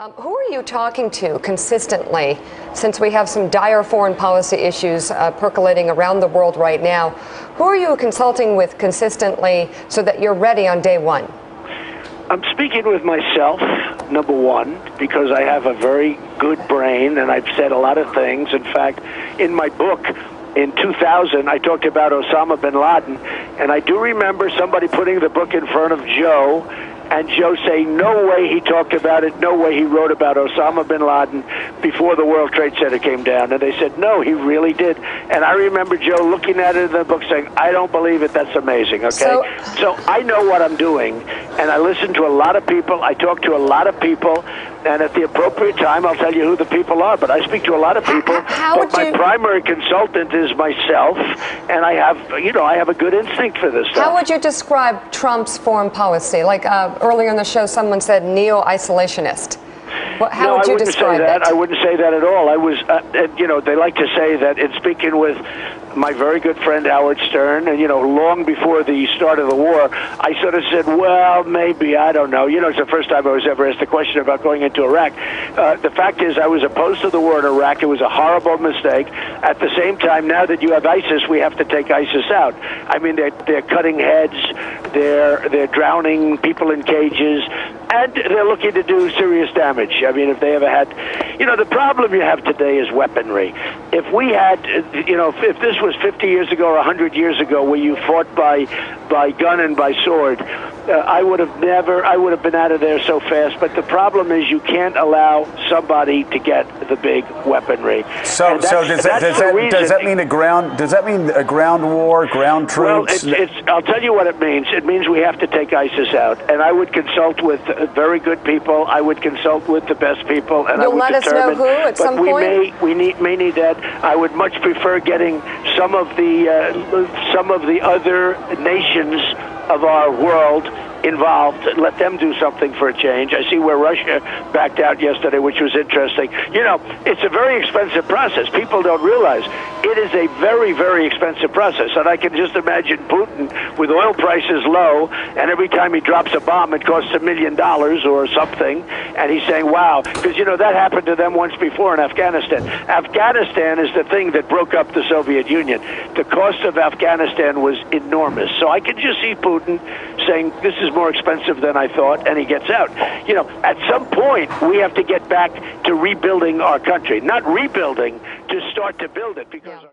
Who are you talking to consistently, since we have some dire foreign policy issues percolating around the world right now? Who are you consulting with consistently so that you're ready on day one? I'm speaking with myself, number one, because I have a very good brain and I've said a lot of things. In fact, in my book, in 2000, I talked about Osama bin Laden, and I do remember somebody putting the book in front of Joe, and Joe saying, no way he talked about it, no way he wrote about Osama bin Laden before the World Trade Center came down. And they said, no, he really did. And I remember Joe looking at it in the book saying, I don't believe it, that's amazing, okay? So I know what I'm doing, and I listen to a lot of people, I talk to a lot of people, and at the appropriate time, I'll tell you who the people are. But I speak to a lot of people, but my primary consultant is myself, and I have a good instinct for this stuff. How would you describe Trump's foreign policy? Like earlier in the show, someone said neo-isolationist. How would you describe it? I wouldn't say that at all. I was, they like to say that in speaking with my very good friend Howard Stern, and, long before the start of the war, I sort of said, well, maybe, I don't know. It's the first time I was ever asked a question about going into Iraq. The fact is, I was opposed to the war in Iraq. It was a horrible mistake. At the same time, now that you have ISIS, we have to take ISIS out. I mean, they're cutting heads, they're drowning people in cages, and they're looking to do serious damage. I mean, if they ever had, the problem you have today is weaponry. If we had, if this was 50 years ago or 100 years ago, where you fought by gun and by sword, I would have been out of there so fast. But the problem is, you can't allow somebody to get the big weaponry. So does that mean a ground war, ground troops? Well, I'll tell you what it means. It means we have to take ISIS out, and I would consult with very good people. I would consult with the best people, and You'll let us know who at some point. We may need that. I would much prefer getting some of the other nations of our world involved, let them do something for a change. I see where Russia backed out yesterday, which was interesting. It's a very expensive process. People don't realize it is a very, very expensive process. And I can just imagine Putin with oil prices low, and every time he drops a bomb, it costs $1 million or something. And he's saying, wow, because, that happened to them once before in Afghanistan. Afghanistan is the thing that broke up the Soviet Union. The cost of Afghanistan was enormous. So I can just see Putin saying, this is more expensive than I thought, and he gets out. At some point, we have to get back to rebuilding our country. Not rebuilding, to start to build it. Because